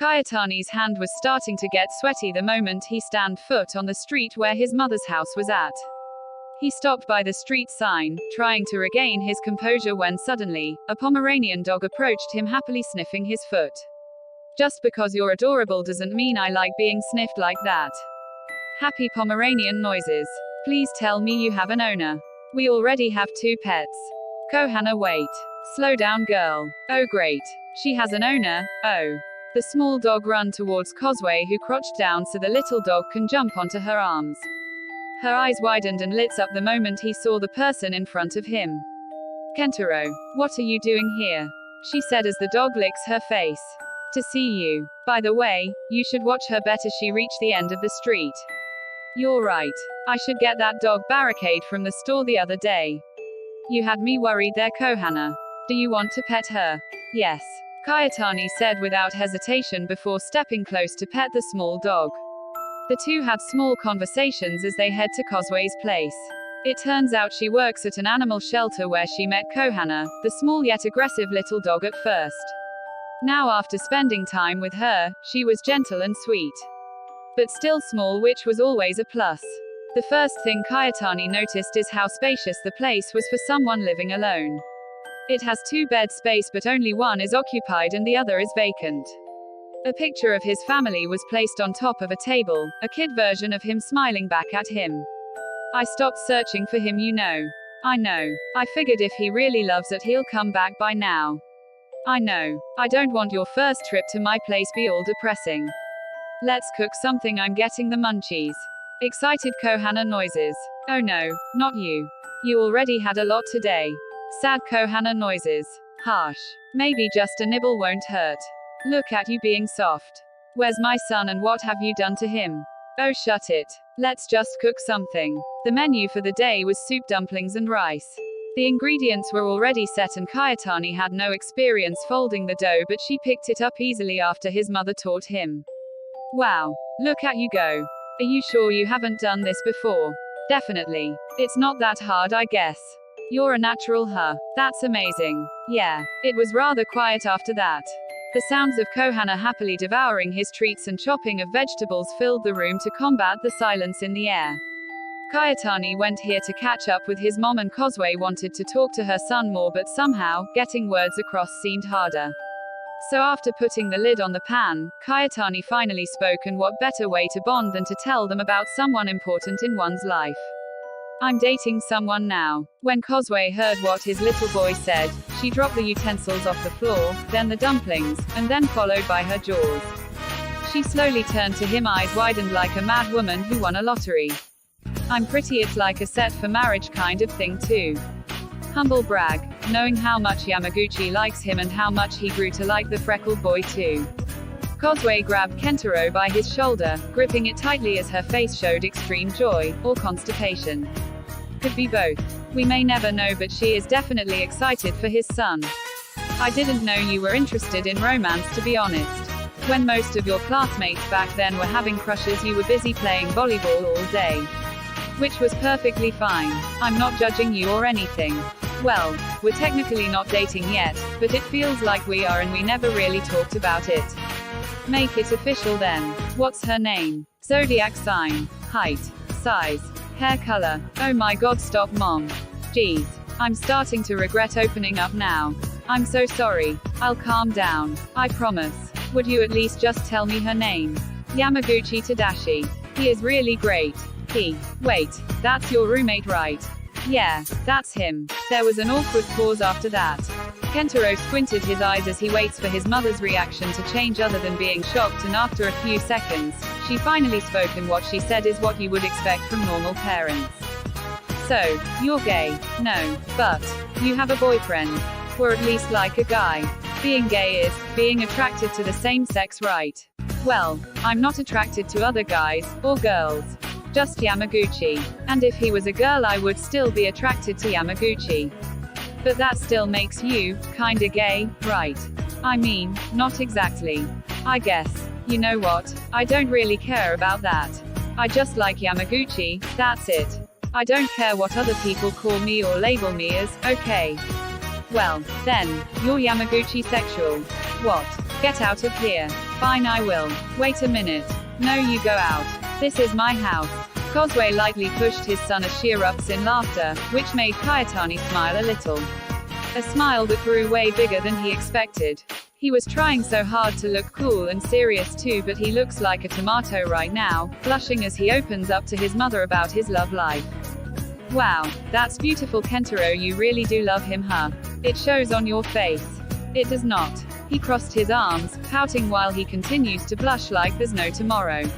Kyotani's hand was starting to get sweaty the moment he stand foot on the street where his mother's house was at. He stopped by the street sign, trying to regain his composure when suddenly, a Pomeranian dog approached him happily sniffing his foot. Just because you're adorable doesn't mean I like being sniffed like that. Happy Pomeranian noises. Please tell me you have an owner. We already have 2 pets. Kohana, wait. Slow down, girl. Oh great. She has an owner, oh. The small dog ran towards Kozue, who crouched down so the little dog can jump onto her arms. Her eyes widened and lit up the moment he saw the person in front of him. Kentaro, what are you doing here? She said as the dog licks her face. To see you. By the way, you should watch her better. She reached the end of the street. You're right. I should get that dog barricade from the store the other day. You had me worried there, Kohana. Do you want to pet her? Yes. Kyotani said without hesitation before stepping close to pet the small dog. The two had small conversations as they head to Kozue's place. It turns out she works at an animal shelter where she met Kohana, the small yet aggressive little dog at first. Now after spending time with her, she was gentle and sweet. But still small, which was always a plus. The first thing Kyotani noticed is how spacious the place was for someone living alone. It has 2 bed space but only one is occupied and the other is vacant. A picture of his family was placed on top of a table, a kid version of him smiling back at him. I stopped searching for him, you know. I know. I figured if he really loves it he'll come back by now. I know. I don't want your first trip to my place be all depressing. Let's cook something, I'm getting the munchies. Excited Kohana noises. Oh no, not you. You already had a lot today. Sad Kohana noises. Harsh. Maybe just a nibble won't hurt. Look at you being soft. Where's my son and what have you done to him? Oh shut it. Let's just cook something. The menu for the day was soup, dumplings and rice. The ingredients were already set and Kyotani had no experience folding the dough, but she picked it up easily after his mother taught him. Wow. Look at you go. Are you sure you haven't done this before? Definitely. It's not that hard, I guess. You're a natural, huh? That's amazing. Yeah. It was rather quiet after that. The sounds of Kohana happily devouring his treats and chopping of vegetables filled the room to combat the silence in the air. Kyotani went here to catch up with his mom and Kozue wanted to talk to her son more, but somehow, getting words across seemed harder. So after putting the lid on the pan, Kyotani finally spoke, and what better way to bond than to tell them about someone important in one's life. I'm dating someone now. When Kozue heard what his little boy said, she dropped the utensils off the floor, then the dumplings, and then followed by her jaws. She slowly turned to him, eyes widened like a mad woman who won a lottery. I'm pretty, it's like a set for marriage kind of thing too. Humble brag, knowing how much Yamaguchi likes him and how much he grew to like the freckled boy too. Kozue grabbed Kentaro by his shoulder, gripping it tightly as her face showed extreme joy, or constipation. Could be both. We may never know, but she is definitely excited for his son. I didn't know you were interested in romance, to be honest. When most of your classmates back then were having crushes, you were busy playing volleyball all day. Which was perfectly fine. I'm not judging you or anything. Well, we're technically not dating yet, but it feels like we are and we never really talked about it. Make it official then. What's her name? Zodiac sign. Height. Size. Hair color. Oh my god, stop mom. Geez. I'm starting to regret opening up now. I'm so sorry. I'll calm down. I promise. Would you at least just tell me her name? Yamaguchi Tadashi. He is really great. Wait, that's your roommate, right? Yeah, that's him. There was an awkward pause after that. Kentaro squinted his eyes as he waits for his mother's reaction to change other than being shocked, and after a few seconds, she finally spoke, and what she said is what you would expect from normal parents. So, you're gay? No, but you have a boyfriend. Or at least like a guy. Being gay is being attracted to the same sex, right? Well, I'm not attracted to other guys, or girls. Just Yamaguchi. And if he was a girl I would still be attracted to Yamaguchi. But that still makes you kinda gay, right? I mean, not exactly. I guess. You know what? I don't really care about that. I just like Yamaguchi, that's it. I don't care what other people call me or label me as, okay. Well, then, you're Yamaguchi sexual. What? Get out of here. Fine, I will. Wait a minute. No, you go out. This is my house. Kozue lightly pushed his son as she erupts in laughter, which made Kyotani smile a little. A smile that grew way bigger than he expected. He was trying so hard to look cool and serious too, but he looks like a tomato right now, blushing as he opens up to his mother about his love life. Wow, that's beautiful, Kentaro, you really do love him, huh? It shows on your face. It does not. He crossed his arms, pouting while he continues to blush like there's no tomorrow.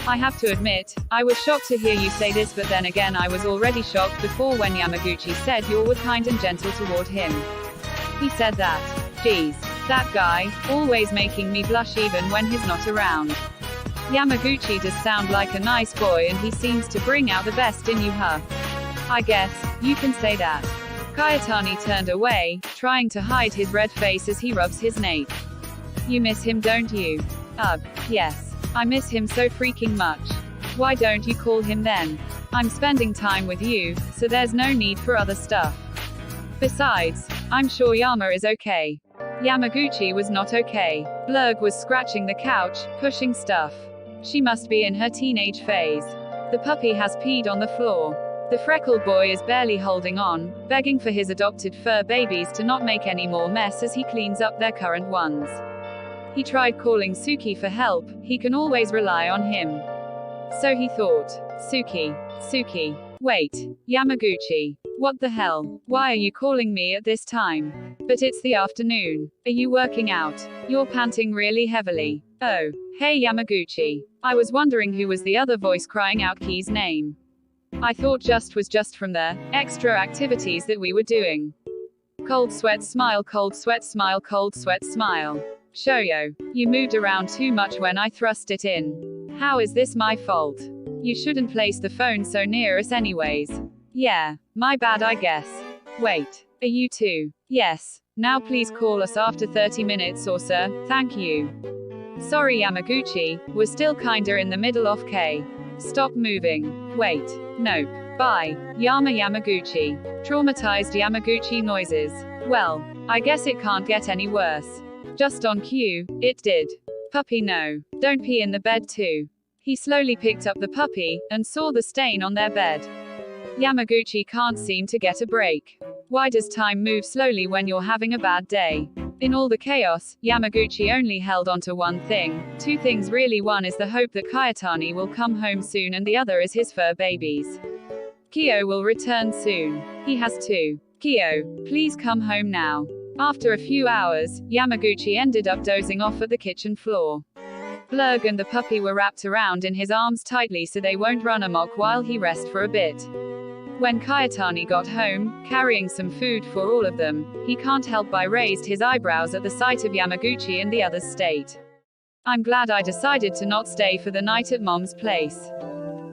I have to admit, I was shocked to hear you say this, but then again I was already shocked before when Yamaguchi said you were kind and gentle toward him. He said that. Geez. That guy, always making me blush even when he's not around. Yamaguchi does sound like a nice boy and he seems to bring out the best in you, huh? I guess, you can say that. Kyotani turned away, trying to hide his red face as he rubs his nape. You miss him, don't you? Ugh, yes. I miss him so freaking much. Why don't you call him then? I'm spending time with you, so there's no need for other stuff. Besides, I'm sure Yama is okay. Yamaguchi was not okay. Blurg was scratching the couch, pushing stuff. She must be in her teenage phase. The puppy has peed on the floor. The freckled boy is barely holding on, begging for his adopted fur babies to not make any more mess as he cleans up their current ones. He tried calling Suki for help, he can always rely on him. So he thought. Suki. Wait. Yamaguchi. What the hell? Why are you calling me at this time? But it's the afternoon. Are you working out? You're panting really heavily. Oh. Hey Yamaguchi. I was wondering who was the other voice crying out Key's name. I thought was just from the extra activities that we were doing. Cold sweat smile, cold sweat smile, cold sweat smile. Shoyo, you moved around too much when I thrust it in. How is this my fault? You shouldn't place the phone so near us anyways. Yeah, my bad I guess. Wait, are you too? Yes. Now please call us after 30 minutes or so, thank you. Sorry Yamaguchi, we're still kinda in the middle of K. Stop moving. Wait. Nope. Bye. Yamaguchi. Traumatized Yamaguchi noises. Well, I guess it can't get any worse. Just on cue, it did. Puppy no. Don't pee in the bed too. He slowly picked up the puppy, and saw the stain on their bed. Yamaguchi can't seem to get a break. Why does time move slowly when you're having a bad day? In all the chaos, Yamaguchi only held on to one thing. Two things really. One is the hope that Kyotani will come home soon and the other is his fur babies. Kyo will return soon. He has to. Kyo, please come home now. After a few hours, Yamaguchi ended up dozing off at the kitchen floor. Blurg and the puppy were wrapped around in his arms tightly so they won't run amok while he rests for a bit. When Kyotani got home, carrying some food for all of them, he can't help but raised his eyebrows at the sight of Yamaguchi and the others' state. I'm glad I decided to not stay for the night at Mom's place.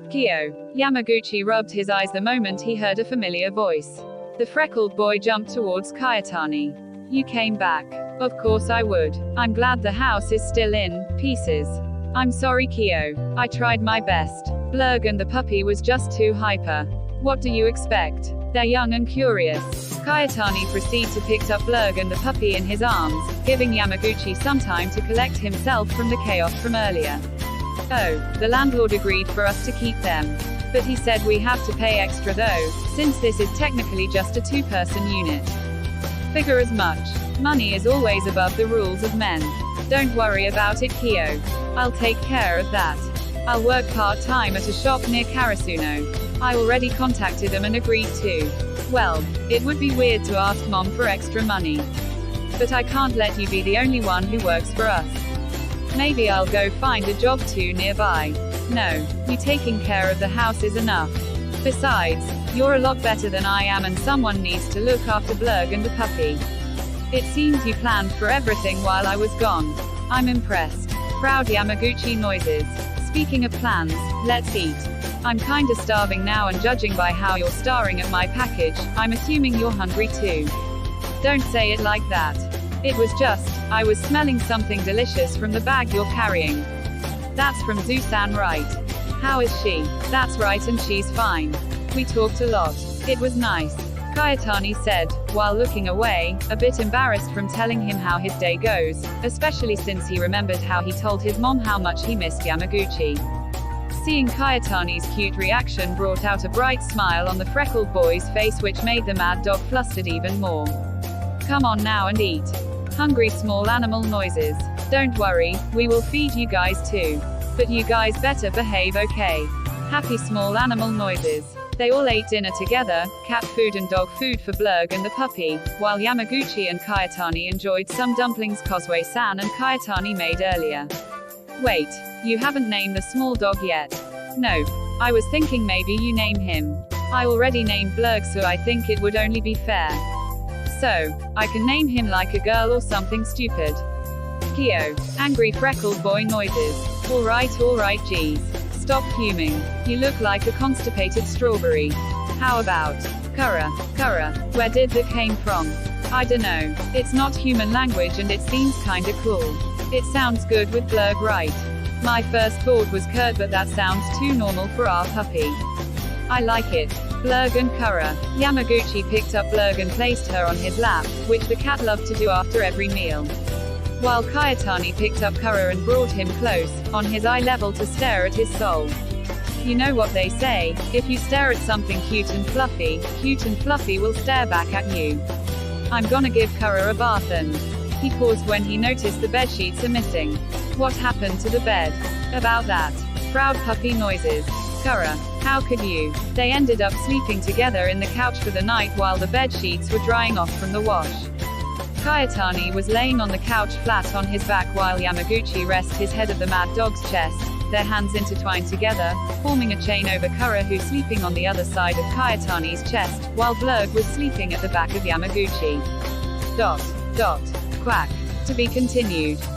Kyo. Yamaguchi rubbed his eyes the moment he heard a familiar voice. The freckled boy jumped towards Kyotani. You came back. Of course I would. I'm glad the house is still in pieces. I'm sorry Kyo. I tried my best. Blurg and the puppy was just too hyper. What do you expect? They're young and curious. Kyotani proceeded to pick up Blurg and the puppy in his arms, giving Yamaguchi some time to collect himself from the chaos from earlier. Oh, the landlord agreed for us to keep them. But he said we have to pay extra though, since this is technically just a two-person unit. Figure as much. Money is always above the rules of men. Don't worry about it Kyo. I'll take care of that. I'll work part-time at a shop near Karasuno. I already contacted them and agreed to. Well, it would be weird to ask Mom for extra money. But I can't let you be the only one who works for us. Maybe I'll go find a job too nearby. No, you taking care of the house is enough. Besides, you're a lot better than I am and someone needs to look after Blurg and the puppy. It seems you planned for everything while I was gone. I'm impressed. Proud Yamaguchi noises. Speaking of plans, let's eat. I'm kinda starving now and judging by how you're staring at my package, I'm assuming you're hungry too. Don't say it like that. It was just, I was smelling something delicious from the bag you're carrying. That's from Zusan, right? How is she? That's right, and she's fine. We talked a lot. It was nice. Kyotani said, while looking away, a bit embarrassed from telling him how his day goes, especially since he remembered how he told his mom how much he missed Yamaguchi. Seeing Kyotani's cute reaction brought out a bright smile on the freckled boy's face, which made the mad dog flustered even more. Come on now and eat. Hungry small animal noises. Don't worry, we will feed you guys too. But you guys better behave, okay? Happy small animal noises. They all ate dinner together, cat food and dog food for Blurg and the puppy, while Yamaguchi and Kyotani enjoyed some dumplings Kozue-san and Kyotani made earlier. Wait, you haven't named the small dog yet? No. I was thinking maybe you name him. I already named Blurg, so I think it would only be fair. So, I can name him like a girl or something stupid. Kyo. Angry freckled boy noises. Alright, geez. Stop fuming. You look like a constipated strawberry. How about Kura? Where did that came from? I dunno. It's not human language and it seems kinda cool. It sounds good with Blurg, right? My first thought was Kurt, but that sounds too normal for our puppy. I like it. Blurg and Kura. Yamaguchi picked up Blurg and placed her on his lap, which the cat loved to do after every meal. While Kyotani picked up Kura and brought him close, on his eye level to stare at his soul. You know what they say, if you stare at something cute and fluffy will stare back at you. I'm gonna give Kura a bath and... He paused when he noticed the bedsheets are missing. What happened to the bed? About that. Proud puppy noises. Kura, how could you? They ended up sleeping together in the couch for the night while the bedsheets were drying off from the wash. Kyotani was laying on the couch flat on his back while Yamaguchi rested his head of the mad dog's chest, their hands intertwined together, forming a chain over Kura, who's sleeping on the other side of Kyotani's chest, while Blurg was sleeping at the back of Yamaguchi. Quack. To be continued.